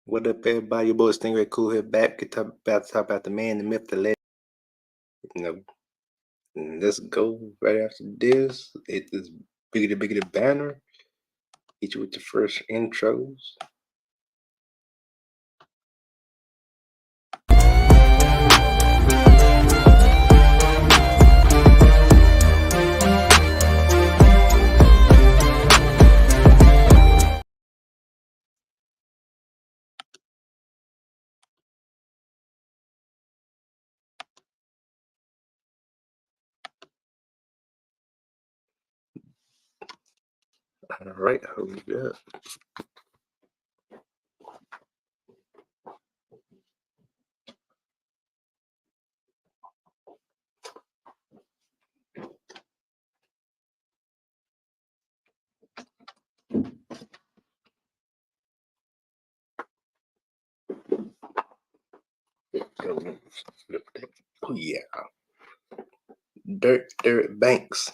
What up, everybody? Your boy Stingray Cool here back. Could talk about the man, the myth, the legend. You know, let's go right after this. It is biggity banner. Hit you with the first intros. All right, hold up. Oh yeah, Derek Banks.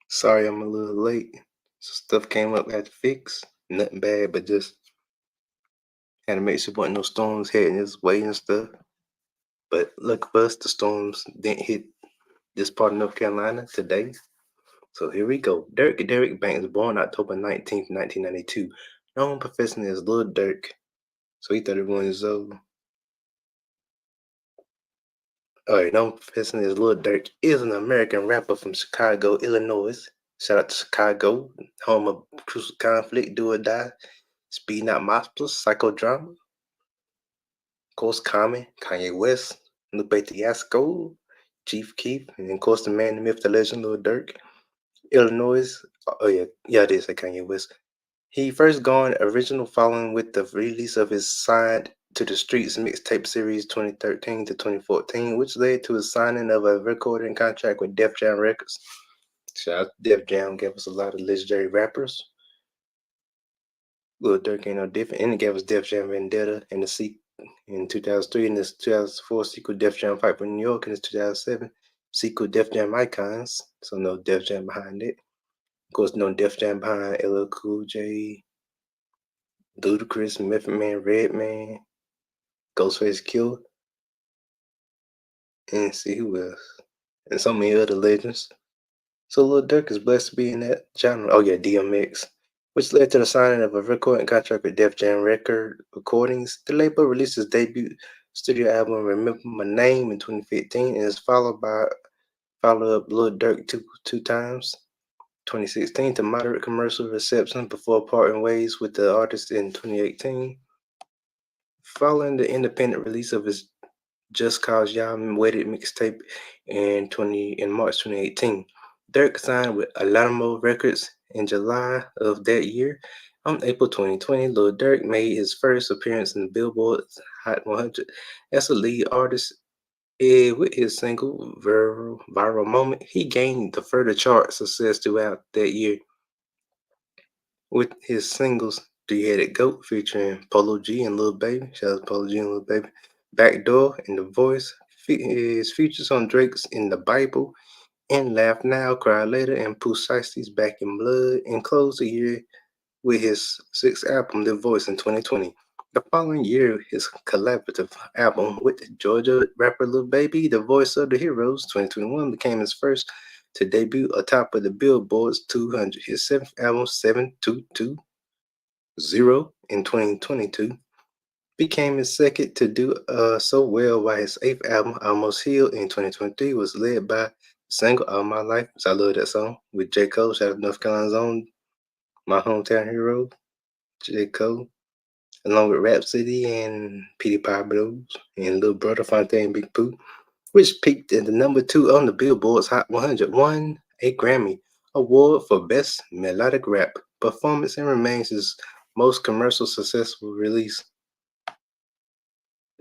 Sorry, I'm a little late. Stuff came up, had to fix. Nothing bad, but just had to make sure wasn't no storms heading this way and stuff. But lucky for us, the storms didn't hit this part of North Carolina today. So here we go. Derek Banks, born October 19th, 1992, known professionally as Lil Durk. So he's 31 years old. All right, known professionally as Lil Durk, is an American rapper from Chicago, Illinois. Shout out to Chicago, home of Crucial Conflict, Do or Die, Speeding Out Monsters, Psychodrama, of course, Common, Kanye West, Lupe Fiasco, Chief Keef, and of course the man, the myth, the legend, Lil Durk. Illinois. Oh yeah, it is a Kanye West. He first garnered original following with the release of his Signed to the Streets mixtape series 2013 to 2014, which led to his signing of a recording contract with Def Jam Records. Shout out to Def Jam, gave us a lot of legendary rappers. Lil Durk ain't no different, and it gave us Def Jam Vendetta in the sequel in 2003, and this 2004 sequel Def Jam Fight for New York, and this 2007 sequel Def Jam Icons. So no Def Jam behind it. Of course, no Def Jam behind LL Cool J, Ludacris, Method Man, Redman, Ghostface Killer, and see who else, and so many other legends. So Lil Durk is blessed to be in that genre. Oh yeah, DMX, which led to the signing of a recording contract with Def Jam Record Recordings. The label released his debut studio album "Remember My Name" in 2015, and is followed by follow-up Lil Durk two times. 2016 to moderate commercial reception before parting ways with the artist in 2018. Following the independent release of his Just Cause Y'all Waited mixtape in March 2018, Durk signed with Alamo Records in July of that year. On April 2020, Lil Durk made his first appearance in the Billboard's Hot 100 as a lead artist. With his single Viral Moment, he gained the further chart success throughout that year with his singles Three-Headed Goat featuring Polo G and Lil Baby. Shout out to Polo G and Lil Baby. Backdoor and The Voice. His features on Drake's In the Bible and Laugh Now, Cry Later, and Pooh Shiesty's Back in Blood, and closed the year with his sixth album, The Voice, in 2020. The following year, his collaborative album with Georgia rapper Lil Baby, The Voice of the Heroes, 2021, became his first to debut atop of the Billboard's 200. His seventh album, 7220, in 2022, became his second to do so well, while his eighth album, Almost Healed, in 2023, was led by the single All My Life. So I love that song with J. Cole. Shout out to North Carolina's own, my hometown hero, J. Cole, along with Rhapsody and Petey Pablos and Lil Brother Fontaine Big Pooh, which peaked at the number 2 on the Billboard's Hot 100, won a Grammy Award for Best Melodic Rap Performance, and remains his most commercial successful release.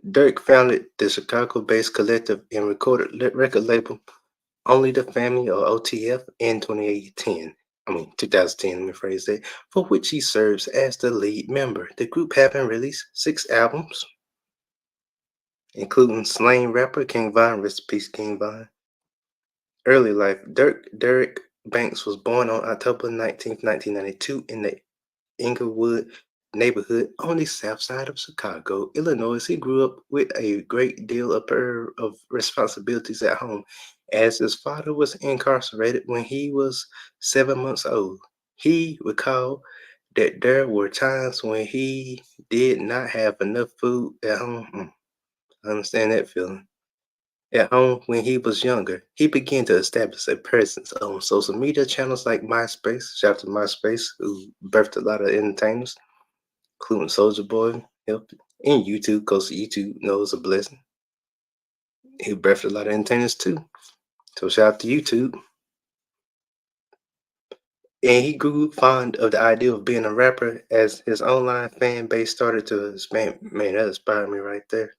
Durk founded the Chicago-based collective and recorded record label Only the Family, or OTF, in 2010, let me phrase that, for which he serves as the lead member. The group having released 6 albums, including slain rapper King Von, rest in peace King Von, Early life. Derek Banks was born on October 19th, 1992 in the Inglewood neighborhood on the south side of Chicago, Illinois. He grew up with a great deal of responsibilities at home, as his father was incarcerated when he was 7 months old. He recalled that there were times when he did not have enough food at home. I understand that feeling. At home when he was younger, he began to establish a presence on social media channels like MySpace. Shout out to MySpace, who birthed a lot of entertainers, including Soldier Boy, helped, and YouTube, because YouTube knows a blessing. He birthed a lot of entertainers too. So shout out to YouTube. And he grew fond of the idea of being a rapper as his online fan base started to expand. Man, that inspired me right there.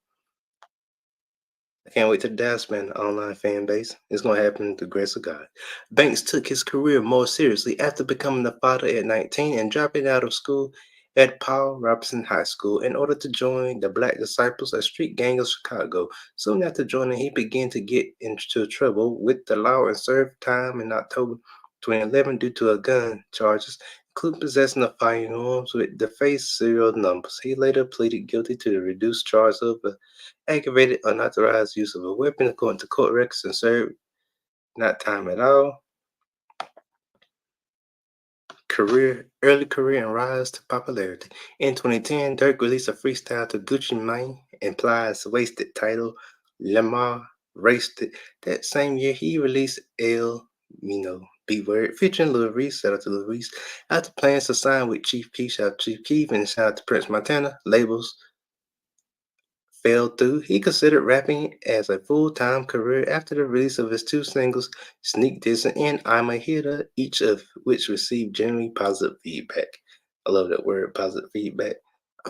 I can't wait to Dallas man online fan base. It's gonna happen with the grace of God. Banks took his career more seriously after becoming a father at 19 and dropping out of school at Paul Robeson High School in order to join the Black Disciples, a street gang of Chicago. Soon after joining, he began to get into trouble with the law and served time in October 2011 due to a gun charges, including possessing of firearms with defaced serial numbers. He later pleaded guilty to the reduced charge of aggravated unauthorized use of a weapon according to court records and served not time at all. Early career and rise to popularity. In 2010, Dirk released a freestyle to Gucci Mane and Plies' Wasted title, Lamar Raced It. That same year, he released El Mino B Word featuring Lil Reese. Shout out to Lil Reese. After plans to sign with Chief Keef, shout out to Chief Keef, and shout out to Prince Montana, labels fell through. He considered rapping as a full-time career after the release of his two singles, Sneak Dissing and I'm a Hitter, each of which received generally positive feedback. I love that word, positive feedback.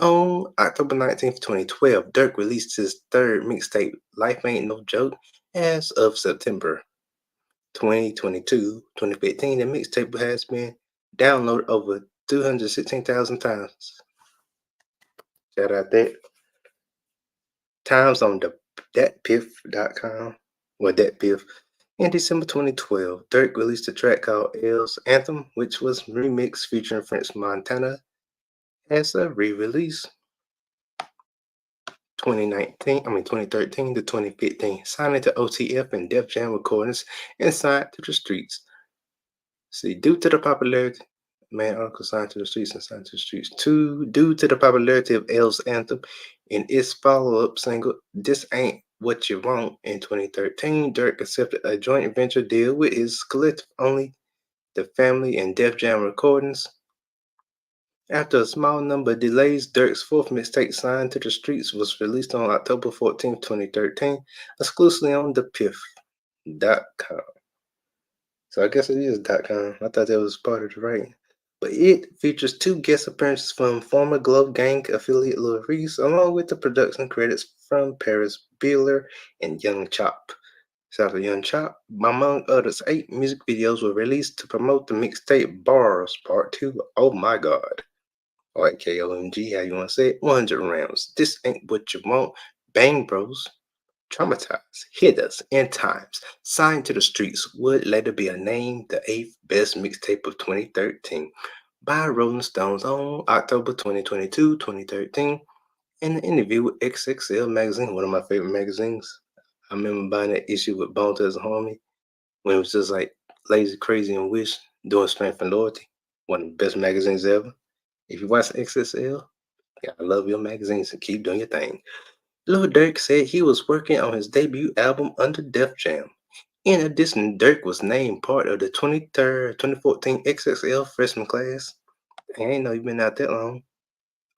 On October 19th, 2012, Dirk released his third mixtape, Life Ain't No Joke, as of September 2022, 2015. The mixtape has been downloaded over 216,000 times. Shout out that. Times on the thatpiff.com or thatpiff. In December 2012, Dirk released a track called L's Anthem, which was remixed featuring French Montana as a re-release. 2013 to 2015, signing to OTF and Def Jam Recordings and signed to the streets. See, due to the popularity, man, Uncle signed to the streets and signed to the streets. Two, due to the popularity of L's Anthem and its follow-up single, This Ain't What You Want, in 2013, Dirk accepted a joint venture deal with his collective Only the Family and Def Jam Recordings. After a small number of delays, Dirk's fourth mixtape, Signed to the Streets, was released on October 14th, 2013, exclusively on the Piff.com. So I guess it is .com. I thought that was part of the writing. But it features two guest appearances from former Glow Gang affiliate Lil Reese, along with the production credits from Paris Beeler and Young Chop. Shout out to Young Chop. Among others, 8 music videos were released to promote the mixtape Bars Part 2. Oh my god. Alright, KOMG, how you want to say it? 100 rounds. This ain't what you want. Bang Bros. Traumatized, Hitters, and Times, Signed to the Streets would later be named the 8th best mixtape of 2013 by Rolling Stones on October 2022, 2013. In an interview with XXL Magazine, one of my favorite magazines. I remember buying that issue with Bone Thugs and Harmony when it was just like Lazy, Crazy, and Wish doing Strength and Loyalty. One of the best magazines ever. If you watch XXL, yeah, I love your magazines and keep doing your thing. Lil Durk said he was working on his debut album under Def Jam. In addition, Durk was named part of the 2014 XXL freshman class. I ain't know you been out that long.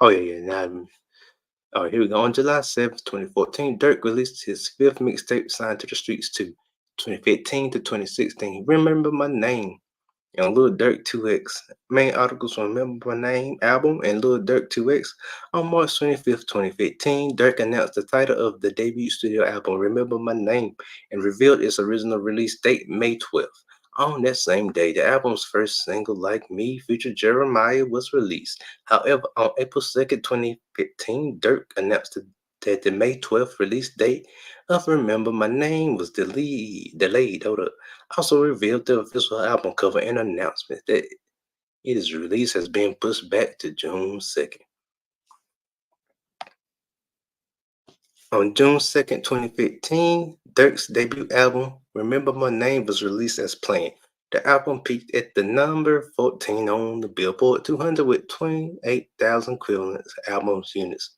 Oh yeah. Now, oh, here we go. On July 7th, 2014, Durk released his fifth mixtape, Signed to the Streets 2, 2015 to 2016. Remember My Name and Lil Durk 2X. Main articles from Remember My Name album and Lil Durk 2X. On March 25th, 2015, Durk announced the title of the debut studio album, Remember My Name, and revealed its original release date, May 12th. On that same day, the album's first single, Like Me, featured Jeremiah, was released. However, on April 2nd, 2015, Durk announced the that the May 12th release date of Remember My Name was delayed. Hold up. Also revealed the official album cover and announcement that its release has been pushed back to June 2nd. On June 2nd, 2015, Dirk's debut album, Remember My Name, was released as planned. The album peaked at the number 14 on the Billboard 200 with 28,000 equivalent albums units.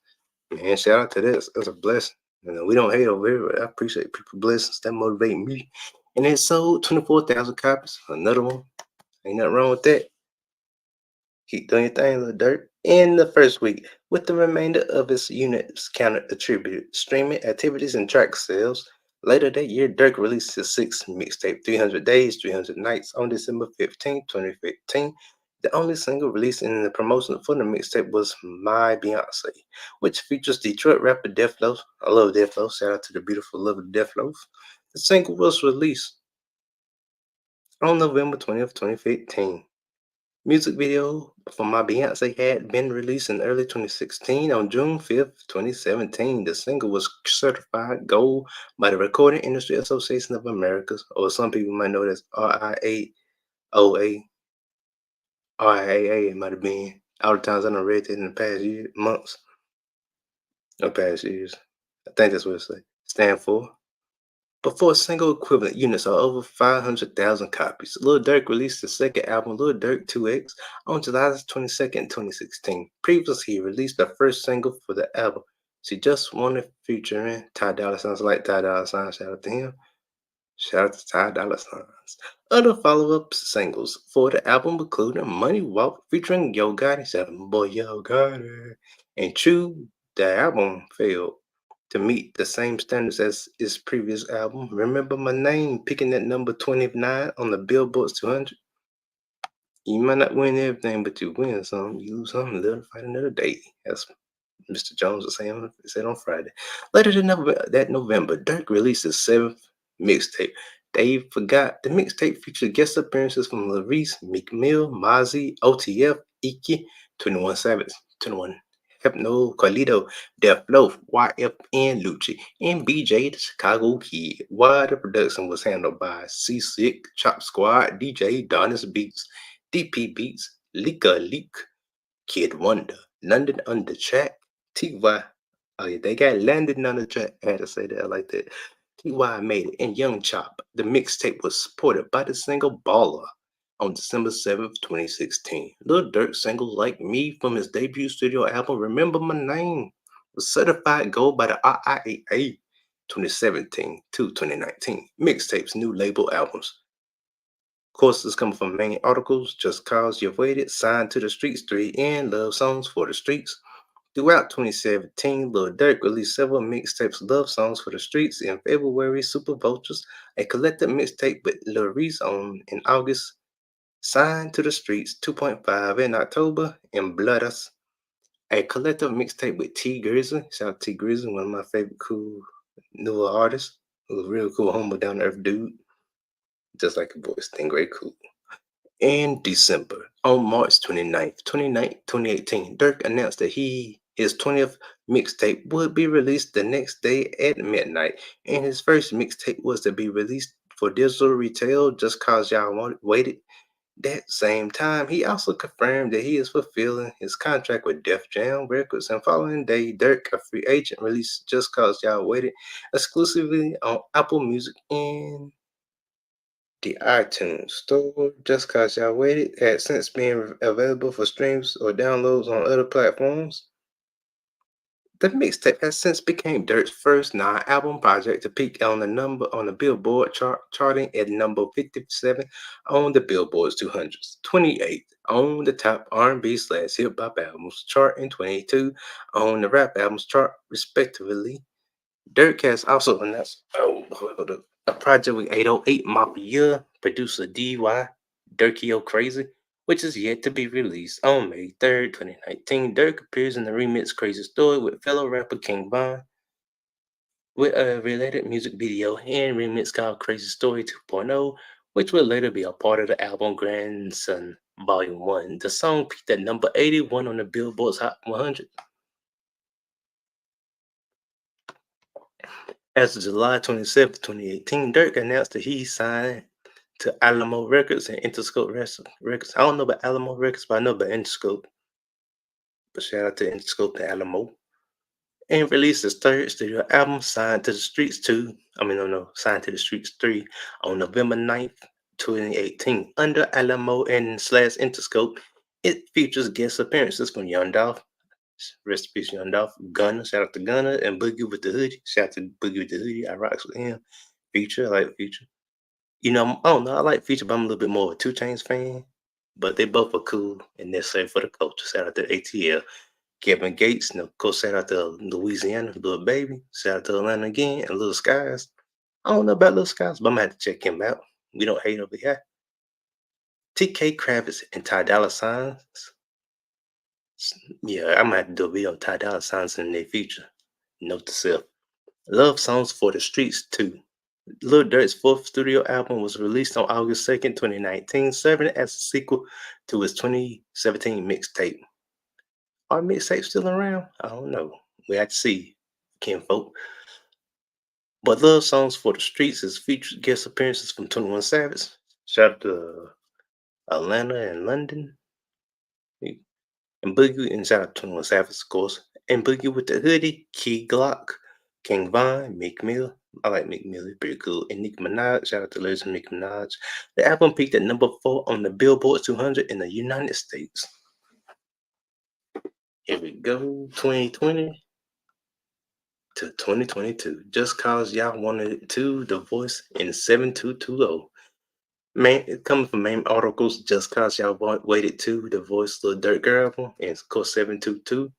Man, shout out to this. That's a blessing. We don't hate over here, but I appreciate people blessings that motivate me. And it sold 24,000 copies. Another one. Ain't nothing wrong with that. Keep doing your thing, little dirt. In the first week, with the remainder of its units counted attributed streaming activities and track sales. Later that year, Dirk released his sixth mixtape, 300 Days, 300 Nights, on December 15, 2015. The only single released in the promotion for the mixtape was My Beyonce, which features Detroit rapper Def Loaf. I love Def Loaf. Shout out to the beautiful love of Def Loaf. The single was released on November 20th, 2015. Music video for My Beyonce had been released in early 2016. On June 5th, 2017, the single was certified gold by the Recording Industry Association of America, or some people might know it as RIAOA. RIAA, it might have been. All the times I done read it in the past months, or past years. I think that's what it say. Stand for. Before single equivalent units are over 500,000 copies, Lil Durk released his second album, Lil Durk 2X, on July 22nd, 2016. Previously, he released the first single for the album, She Just Wanted, featuring Ty Dolla Signs. Like Ty Dolla Sign, shout out to him. Shout out to Ty Dolla Signs. Other follow-up singles for the album included Money Walk featuring Yo Gotti, shout out my boy Yo Gotti, and True. The album failed to meet the same standards as his previous album. Remember My Name, picking at number 29 on the Billboard 200. You might not win everything, but you win some. You lose some, live to fight another day. That's Mr. Jones was saying said on Friday. Later that November, Dirk released his seventh mixtape. They forgot the mixtape featured guest appearances from Larice, Meek Mill, Mozzie, OTF, Iki, 21 Savage, 21 Hypno, Carlito, Def Loaf, YFN Lucci, and BJ the Chicago Kid. While the production was handled by C Sick, Chop Squad, DJ, Donis Beats, DP Beats, Lika Leak, Kid Wonder, London on the track, TY. Oh yeah, they got London on the track. I had to say that like that. TY made it, and Young Chop. The mixtape was supported by the single Baller on December 7th, 2016. Lil Durk single Like Me from his debut studio album Remember My Name was certified gold by the RIAA 2017 to 2019. Mixtapes, new label albums. Courses coming from main articles, Just Cause You've Waited, Signed to the Streets 3, and Love Songs for the Streets. Throughout 2017, Lil Durk released several mixtapes, Love Songs for the Streets in February, Super Vultures, a collective mixtape with Lil Reese on in August, Signed to the Streets 2.5 in October, and Blood Us, a collective mixtape with T Grizzly. Shout out T Grizzly, one of my favorite cool newer artists. Who's a real cool, humble, down to earth dude. Just like a voice, Stingray cool. In December, on March 29th, 2018, Dirk announced that his 20th mixtape would be released the next day at midnight, and his first mixtape was to be released for digital retail just cause waited. That same time, he also confirmed that he is fulfilling his contract with Def Jam Records, and following day, Dirk, a free agent, released Just Cause Y'all Waited exclusively on Apple Music and the iTunes Store. Just Cause Y'all Waited has since been available for streams or downloads on other platforms. The mixtape has since become Dirk's first non-album project to peak on the Billboard chart, charting at number 57 on the Billboard's 200, 28 on the top R&B/hip hop albums chart, and 22 on the rap albums chart, respectively. Dirk has also announced a project with 808 Mafia producer DY Dirkio Crazy, which is yet to be released on May 3rd, 2019. Dirk appears in the remix Crazy Story with fellow rapper King Von, with a related music video and remix called Crazy Story 2.0, which will later be a part of the album Grandson Volume 1. The song peaked at number 81 on the Billboard's Hot 100. As of July 27th, 2018, Dirk announced that he signed to Alamo Records and Interscope Records. I don't know about Alamo Records, but I know about Interscope. But shout out to Interscope and Alamo. And released his third studio album, Signed to the Streets 2. I mean, no, Signed to the Streets 3 on November 9th, 2018. Under Alamo and slash Interscope, it features guest appearances from Young Dolph. Rest in peace, Young Dolph. Gunner, shout out to Gunner. And Boogie with the Hoodie. Shout out to Boogie with the Hoodie. I rocks with him. Future, I like Future. You know, I don't know. I like Future, but I'm a little bit more of a Two Chainz fan. But they both are cool and necessary for the culture. Shout out to ATL. Kevin Gates, and of course, shout out to Louisiana, Little Baby. Shout out to Atlanta again, and Little Skies. I don't know about Little Skies, but I'm gonna have to check him out. We don't hate over here. TK Kravitz and Ty Dolla Signs. Yeah, I'm gonna have to do a video on Ty Dolla Signs in the near future. Note to self. Love Songs for the Streets 2. Lil Durk's fourth studio album was released on August 2nd, 2019, serving as a sequel to his 2017 mixtape. Are mixtapes still around? I don't know. We have to see, kinfolk. But Love Songs for the Streets has featured guest appearances from 21 Savage. Shout out to Atlanta and London. And Boogie, and shout out to 21 Savage, of course. And Boogie with the Hoodie, Key Glock, King Von, Meek Mill. I like Meek Mill, he's pretty cool. And Nicki Minaj, shout out to legend Nicki Minaj. The album peaked at number 4 on the Billboard 200 in the United States. Here we go, 2020 to 2022. Just cause y'all wanted it to, The Voice in 7220. Man, it coming from main articles, just cause y'all waited to, The Voice Lil Durk album, and of course 722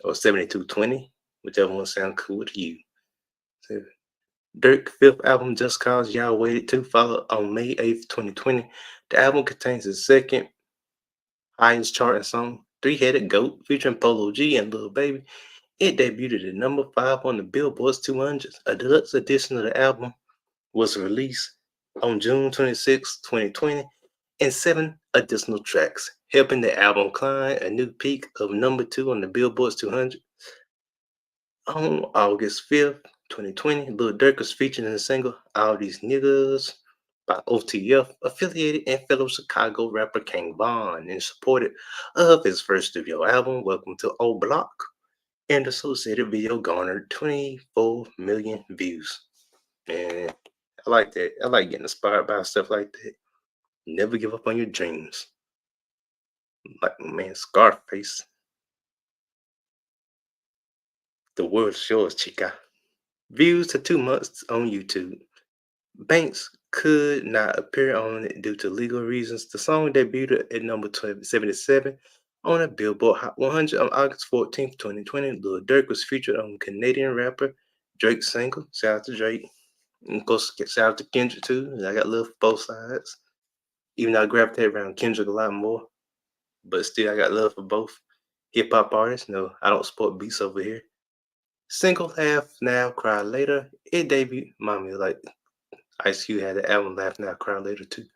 or 7220, whichever one sounds cool to you. So, Dirk fifth album, Just Cause Y'all Waited To, followed on May 8th, 2020. The album contains his second highest charting song, Three-Headed Goat, featuring Polo G and Lil Baby. It debuted at number 5 on the Billboard's 200. A deluxe edition of the album was released on June 26, 2020, and 7 additional tracks, helping the album climb a new peak of number 2 on the Billboard's 200. On August 5th, 2020, Lil Durk was featured in the single All These Niggas by OTF, affiliated and fellow Chicago rapper King Von, in support of his first studio album, Welcome to O Block, and the associated video garnered 24 million views. And I like that. I like getting inspired by stuff like that. Never give up on your dreams. Like my man Scarface. The world's yours, chica. Views to 2 months on YouTube. Banks could not appear on it due to legal reasons. The song debuted at number 77 on a Billboard Hot 100 on August 14th, 2020. Lil Durk was featured on Canadian rapper Drake's single. Shout out to Drake. And of course, shout out to Kendrick too. I got love for both sides. Even though I gravitate around Kendrick a lot more, but still I got love for both hip hop artists. No, I don't support beats over here. Single Laugh Now, Cry Later. It debuted. Mommy, like Ice Cube had the album Laugh Now, Cry Later too.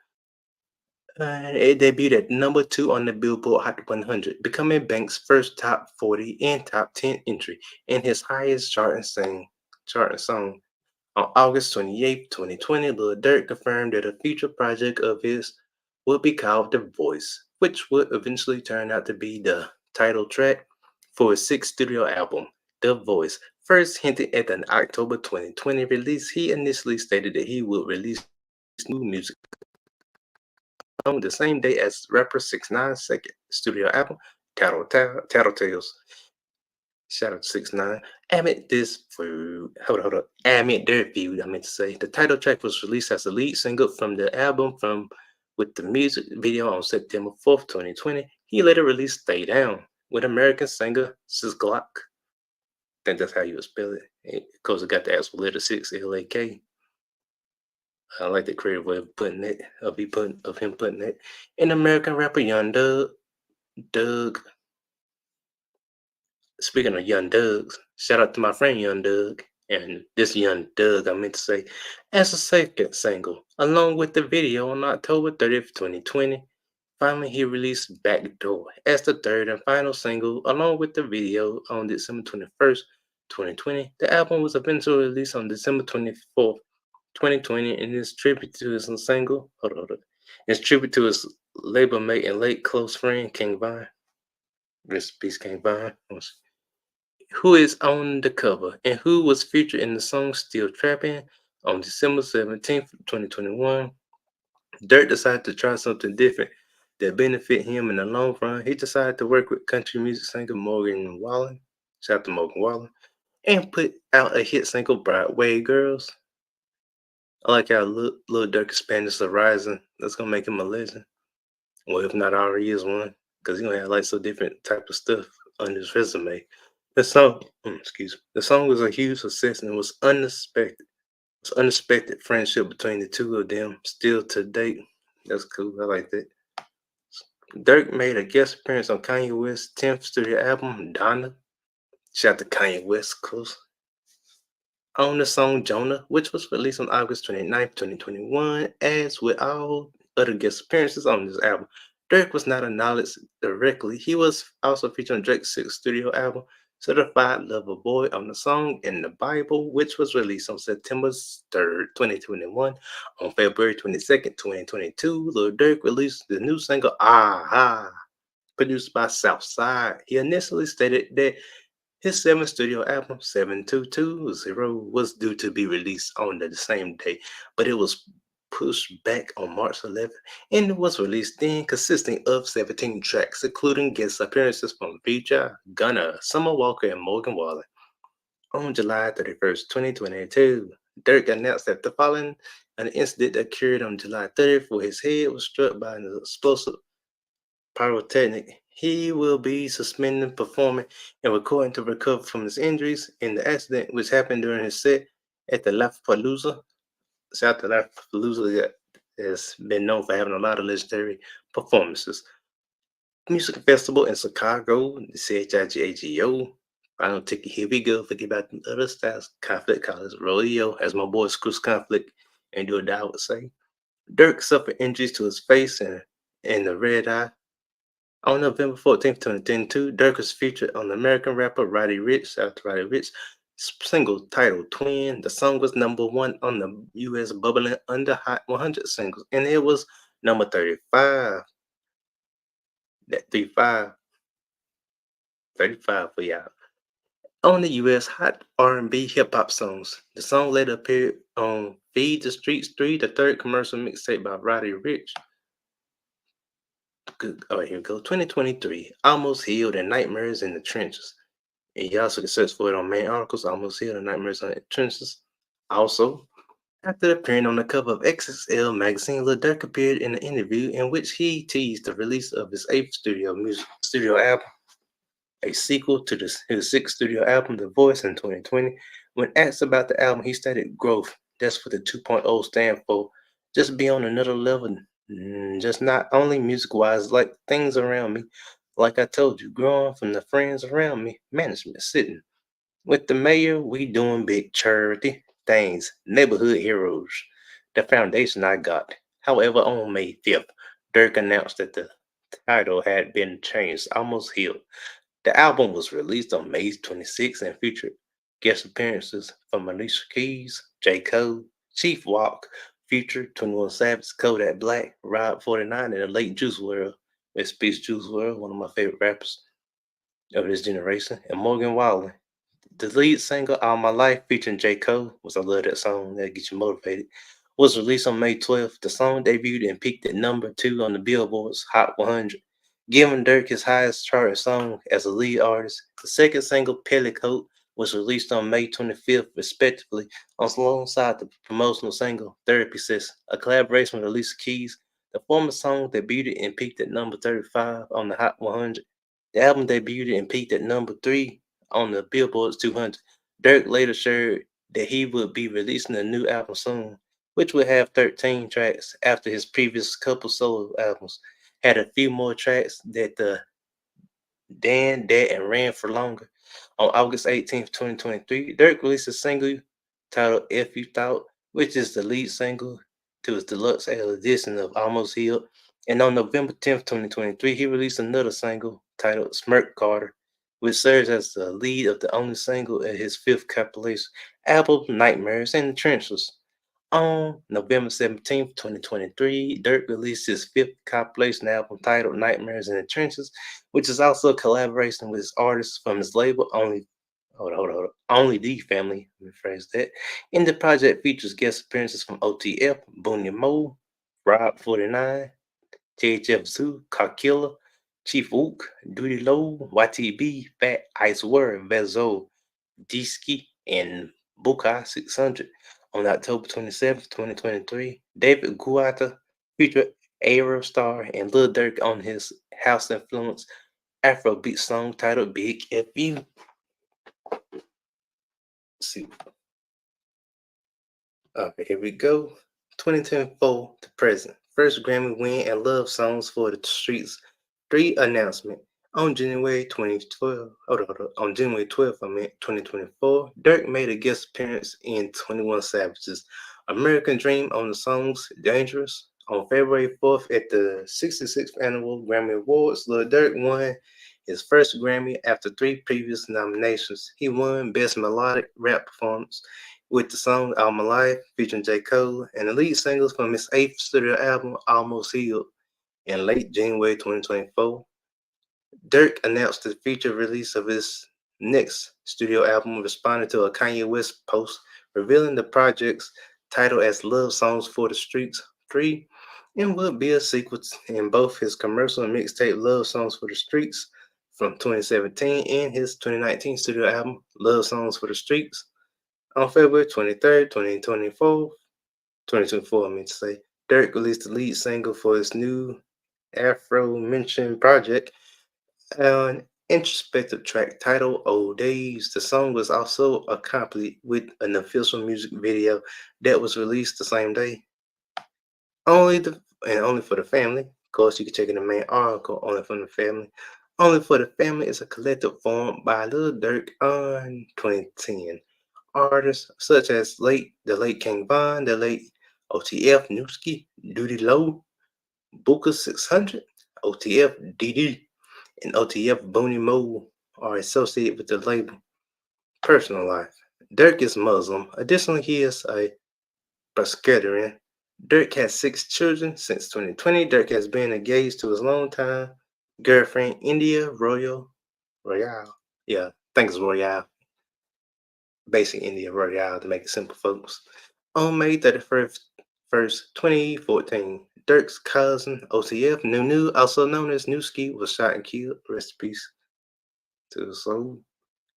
It debuted at number 2 on the Billboard Hot 100, becoming Banks' first top 40 and top 10 entry and his highest charting song. On August 28th, 2020, Lil Durk confirmed that a future project of his would be called The Voice, which would eventually turn out to be the title track for his sixth studio album, The Voice. First hinted at the October 2020 release, he initially stated that he would release new music on the same day as rapper 6ix9ine's second studio album, Tattletales. Shout out to 6ix9ine. Amid this feud, hold up. Amid their feud, I meant to say. The title track was released as the lead single from the album with the music video on September 4th, 2020. He later released Stay Down with American singer Sis Glock. I think that's how you would spell it. Of course, it got the actual letter 6, L-A-K. I like the creative way of putting it, of him putting it. And American rapper Young Doug. Speaking of Young Doug, shout out to my friend Young Doug. And this Young Doug, I meant to say, as a second single, along with the video on October 30th, 2020. Finally, he released Backdoor as the third and final single, along with the video on December 21st, 2020. The album was eventually released on December 24th, 2020, and is tribute to his single. Hold on. It's tribute to his label mate and late close friend, King Vine. Rest in peace, King Vine. Who is on the cover and who was featured in the song Still Trapping on December 17th, 2021. Dirk decided to try something different that benefit him in the long run. He decided to work with country music singer Morgan Wallen, shout out to Morgan Wallen, and put out a hit single, Broadway Girls. I like how Lil Durk expanded his horizon. That's gonna make him a legend. Well, if not already is one, because he's gonna have like so different type of stuff on his resume. The song, excuse me, the song was a huge success and was unexpected. It's unexpected friendship between the two of them still to date. That's cool. I like that. Dirk made a guest appearance on Kanye West's 10th studio album, Donna. Shout out to Kanye West, close. On the song Jonah, which was released on August 29th, 2021. As with all other guest appearances on this album, Dirk was not acknowledged directly. He was also featured on Drake's sixth studio album, Certified Lover Boy, on the song In the Bible, which was released on September 3rd, 2021. On February 22nd, 2022, Lil Durk released the new single Aha, produced by Southside. He initially stated that his seventh studio album, 7220, was due to be released on the same day, but it was pushed back on March 11th and it was released then, consisting of 17 tracks, including guest appearances from Future, Gunna, Summer Walker, and Morgan Wallen. On July 31st, 2022, Dirk announced that the following an incident occurred on July 30th where his head was struck by an explosive pyrotechnic. He will be suspended performing and recording to recover from his injuries in the accident, which happened during his set at the Lollapalooza. South to Lollapalooza that has been known for having a lot of legendary performances. Music festival in Chicago, the CHIGAGO. Final ticket, here we go. Forget about the other styles. Conflict College Rodeo, as my boy Screws Conflict and Do or Die would say. Dirk suffered injuries to his face and the red eye. On November 14th, 2022, Dirk was featured on the American rapper Roddy Ricch, shout out to Roddy Ricch, single titled Twin. The song was number one on the US Bubbling Under Hot 100 singles, and it was number 35. That 35 for y'all. On the US Hot R&B Hip Hop Songs. The song later appeared on Feed the Streets 3, the third commercial mixtape by Roddy Ricch. Good. All right, here we go. 2023, Almost Healed and Nightmares in the Trenches. And you also can search for it on main articles, Almost Healed and Nightmares in the Trenches. Also, after appearing on the cover of XXL magazine, Lil Durk appeared in an interview in which he teased the release of his eighth studio album, a sequel to his sixth studio album, The Voice, in 2020. When asked about the album, he stated growth. That's what the 2.0 stand for. Just be on another level. Just not only music wise, like things around me. Like I told you, growing from the friends around me, management sitting. With the mayor, we doing big charity things, neighborhood heroes. The foundation I got. However, on May 5th, Dirk announced that the title had been changed, Almost Healed. The album was released on May 26th and featured guest appearances from Alicia Keys, J. Cole, Chief Walk, Future, 21 Savage, Kodak Black, Rob 49, and the late Juice WRLD. Rest in peace, Juice WRLD, one of my favorite rappers of this generation, and Morgan Wallen. The lead single, All My Life, featuring J. Cole, was I love that song, that gets you motivated, was released on May 12th. The song debuted and peaked at number 2 on the Billboard's Hot 100, giving Dirk his highest charting song as a lead artist. The second single, Pellicoat, was released on May 25th, respectively, alongside the promotional single, Therapy Session, a collaboration with Alicia Keys. The former song debuted and peaked at number 35 on the Hot 100. The album debuted and peaked at number 3 on the Billboard's 200. Dirk later shared that he would be releasing a new album soon, which would have 13 tracks after his previous couple solo albums had a few more tracks that the Dan, Dat, and Ran for Longer. On August 18th, 2023, Dirk released a single titled If You Thought, which is the lead single to his deluxe edition of Almost Healed. And on November 10th, 2023, he released another single titled Smirk Carter, which serves as the lead of the only single in his fifth compilation album, Nightmares in the Trenches. On November 17th, 2023, Dirk released his fifth compilation album titled Nightmares in the Trenches, which is also a collaboration with artists from his label Only the Family, rephrase that. And the project features guest appearances from OTF, Booney Mo, Rob 49, THF Zoo, Kakilla, Chief Ook, Duty Low, YTB, Fat Ice Word, Vezo, Diski, and Buka 600. On October 27th, 2023, David Guetta featured Aerostar and Lil Durk on his house influenced Afrobeat song titled Big FU. See, here we go. 2024 to present. First Grammy win and love songs for the streets. Three announcement. On January 2012, on January 12th, 2024, Dirk made a guest appearance in 21 Savages. American Dream on the songs Dangerous. On February 4th at the 66th Annual Grammy Awards, Lil Durk won his first Grammy after three previous nominations. He won Best Melodic Rap Performance with the song All My Life featuring J. Cole and the lead singles from his eighth studio album Almost Healed in late January 2024. Dirk announced the future release of his next studio album, responding to a Kanye West post revealing the project's title as Love Songs for the Streets 3 and would be a sequel in both his commercial and mixtape Love Songs for the Streets from 2017 and his 2019 studio album Love Songs for the Streets. On February 23rd, 2024, Dirk released the lead single for his new Afro Mention project, an introspective track titled Old Days. The song was also accompanied with an official music video that was released the same day. Only for the family. Of course, you can check in the main article, Only for the Family. Only for the Family is a collective formed by Lil Durk on 2010. Artists such as the late King Von, the late OTF Newski, Duty Low, Buka 600, OTF DD, and OTF Booney Mo are associated with the label. Personal life. Dirk is Muslim. Additionally, he is a Presbyterian. Dirk has six children since 2020. Dirk has been engaged to his longtime girlfriend, India Royale. Yeah, I think it's Royale. Basic India Royale to make it simple, folks. On May 31st, 2014, Dirk's cousin, OTF Nunu, also known as Newski, was shot and killed. Rest in peace to the soul.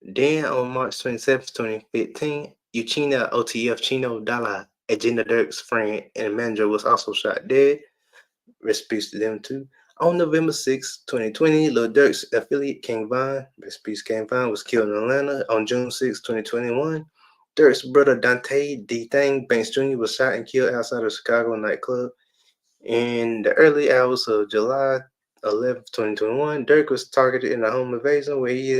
Then on March 27th, 2015, Uchina OTF Chino Dala, Agenda Dirk's friend and manager, was also shot dead. Rest in peace to them too. On November 6th, 2020, Lil Durk's affiliate King Von, rest in peace King Von, was killed in Atlanta. On June 6th, 2021, Dirk's brother Dante D. Thang Banks Jr. was shot and killed outside a Chicago nightclub. In the early hours of July 11th, 2021, Dirk was targeted in a home invasion where he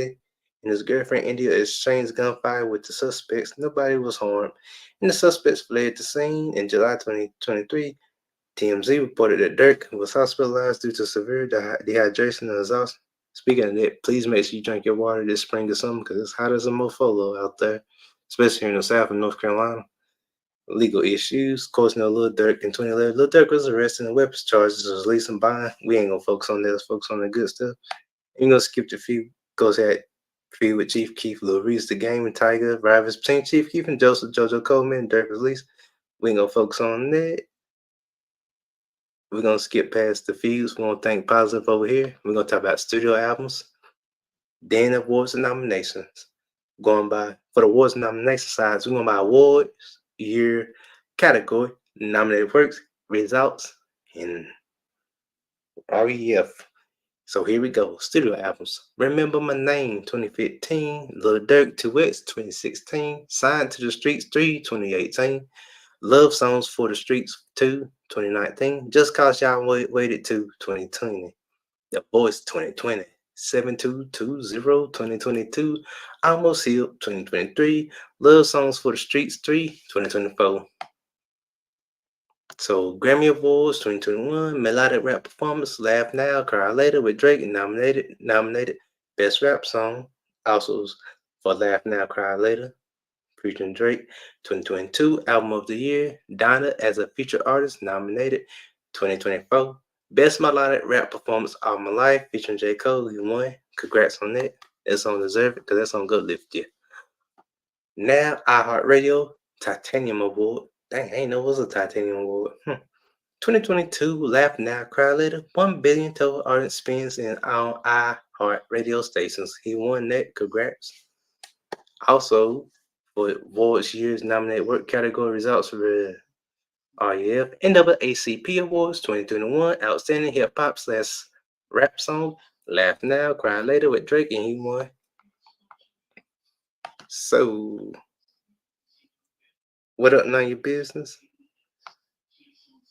and his girlfriend India exchanged gunfire with the suspects. Nobody was harmed, and the suspects fled the scene. In July 2023, TMZ reported that Dirk was hospitalized due to severe dehydration and exhaustion. Speaking of that, please make sure you drink your water this spring or something because it's hot as a mofolo out there, especially here in the South and North Carolina. Legal issues. Of course, no Lil Durk in 2011. Lil Durk was arrested and weapons charges, was releasing bond. We ain't gonna focus on that. Let's focus on the good stuff. Ain't gonna skip the few. Goes at feud with Chief Keef, Lil Reese, The Game, and Tiger. Rivals between Chief Keef and Joseph Jojo Coleman. Durk was released. We ain't gonna focus on that. We're gonna skip past the feuds. We're gonna think positive over here. We're gonna talk about studio albums, then awards and nominations. Going by for the awards and nomination sides, we're going by awards, year, category, nominated works, results, and REF. So here we go. Studio albums. Remember My Name 2015, Lil Durk 2X 2016, Signed to the Streets 3 2018, Love Songs for the Streets 2 2019, Just Cause Y'all Waited to 2020, The Voice 2020, 7220 2022, Almost Healed 2023, Love Songs for the Streets 3 2024. So Grammy Awards 2021, Melodic Rap Performance, Laugh Now, Cry Later with Drake, nominated Best Rap Song. Also for Laugh Now, Cry Later, featuring Drake. 2022 Album of the Year, Donna as a featured artist nominated. 2024 Best Melodic Rap Performance of My Life, featuring J. Cole. He won. Congrats on that. That song deserve it because that song good lift you. Now iHeartRadio Titanium Award. Dang, I ain't know it was a Titanium Award. 2022 Laugh Now, Cry Later. 1 billion total audience spins in on iHeart radio stations. He won that. Congrats. Also, for awards year's nominated work category results for REF NAACP Awards 2021 Outstanding Hip Hop / Rap Song. Laugh Now, Cry Later with Drake, and he won. So, what up, none of your business?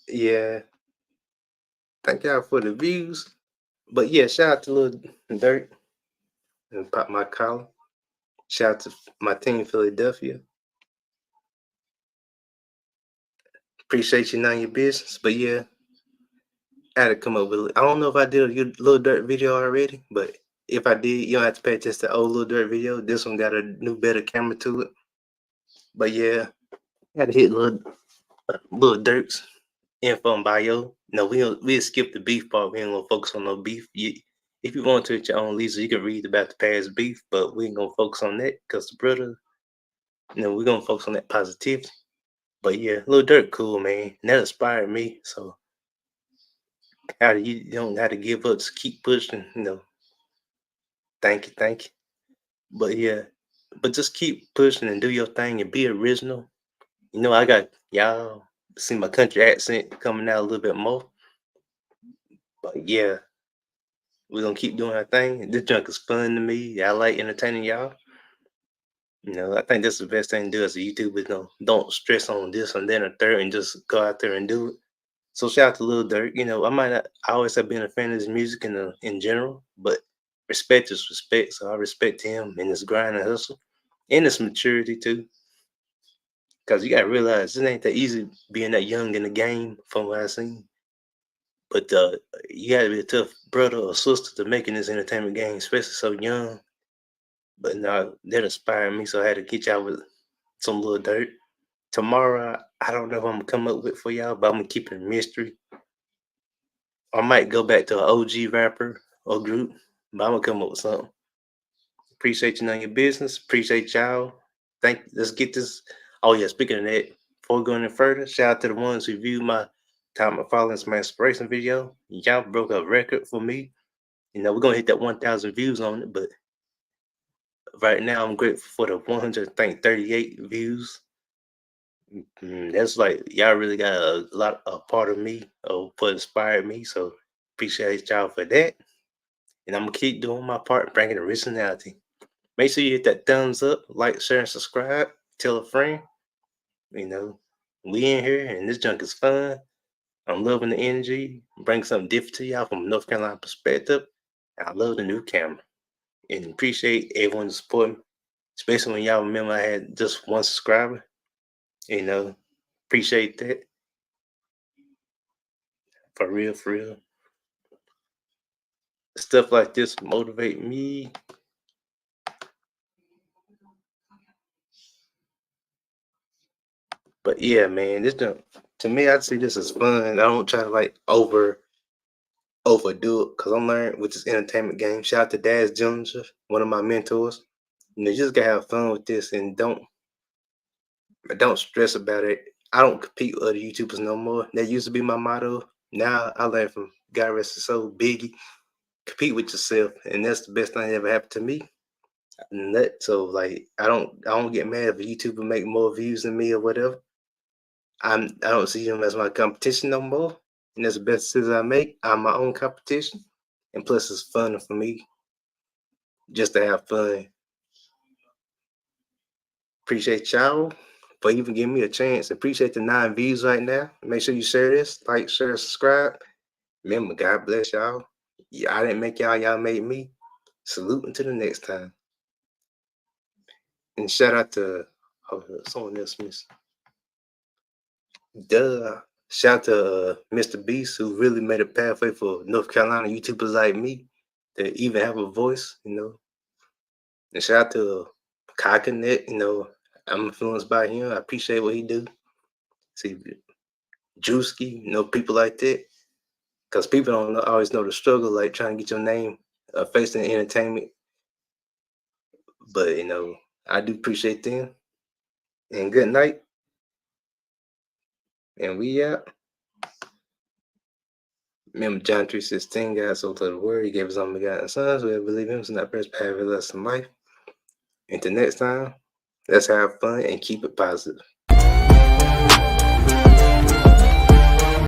Yeah, thank y'all for the views. But yeah, shout out to Lil Durk and Pop My Collar. Shout out to my team, Philadelphia. Appreciate you, none of your business. But yeah, I had to come up with. I don't know if I did a Lil Durk video already, but if I did, you don't have to pay attention to the old Lil Durk video. This one got a new, better camera to it. But yeah, I had to hit Lil Durk's info and bio. No, we'll skip the beef part. We ain't gonna focus on no beef. If you want to at your own leisure, you can read about the past beef, but we ain't gonna focus on that because the brother, we're gonna focus on that positivity. But yeah, Lil Durk cool, man. That inspired me. So how do you don't have to give up, just keep pushing, thank you. But yeah, but just keep pushing and do your thing and be original. I got y'all see my country accent coming out a little bit more. But yeah, we're gonna keep doing our thing. This junk is fun to me. I like entertaining y'all. I think that's the best thing to do as a YouTuber. Don't stress on this and then a third and just go out there and do it. So shout out to Lil Durk. I might not I always have been a fan of his music in general, but respect is respect. So I respect him and his grind and hustle and his maturity too. Cause you gotta realize it ain't that easy being that young in the game from what I've seen. But you gotta be a tough brother or sister to make in this entertainment game, especially so young. But no, that inspired me, so I had to get y'all with some Little Dirt. Tomorrow, I don't know what I'm gonna come up with for y'all, but I'm gonna keep it a mystery. I might go back to an OG rapper or group, but I'm gonna come up with something. Appreciate you knowing your business. Appreciate y'all. Let's get this. Oh yeah, speaking of that, before going any further, shout out to the ones who viewed my time of following my inspiration video. Y'all broke a record for me. We're gonna hit that 1,000 views on it, but right now I'm grateful for the 138 views. That's like y'all really got a part of me or what inspired me. So appreciate y'all for that. And I'm gonna keep doing my part, bringing originality. Make sure you hit that thumbs up, like, share, and subscribe. Tell a friend. You know, we in here and this junk is fun. I'm loving the energy. Bring something different to y'all from a North Carolina perspective. I love the new camera and appreciate everyone's support, especially when y'all remember I had just one subscriber. You know, appreciate that for real, for real. Stuff like this motivate me. But yeah, man, this junk to me, I see this as fun. I don't try to like overdo it because I'm learning with this entertainment game. Shout out to Daz Jones, one of my mentors. You just gotta have fun with this and don't stress about it. I don't compete with other YouTubers no more. That used to be my motto. Now I learned from God rest his soul, Biggie. Compete with yourself, and that's the best thing that ever happened to me. And so like I don't get mad if a YouTuber make more views than me or whatever. I don't see him as my competition no more. And that's the best decision I make. I'm my own competition. And plus it's fun for me just to have fun. Appreciate y'all for even giving me a chance. Appreciate the 9 views right now. Make sure you share this, like, share, subscribe. Remember, God bless y'all. Yeah, I didn't make y'all, y'all made me. Salute until the next time. And shout out to someone else, Miss. Duh. Shout out to Mr. Beast, who really made a pathway for North Carolina YouTubers like me to even have a voice. And shout out to Coconut, I'm influenced by him. I appreciate what he do. See, Drewski, people like that. Because people don't always know the struggle, like trying to get your name faced in entertainment. But, I do appreciate them. And good night. And we out. Remember John 3:16, God so loved the world, he gave his only begotten son, so we believe him, so not perish but have everlasting life. Until next time, let's have fun and keep it positive.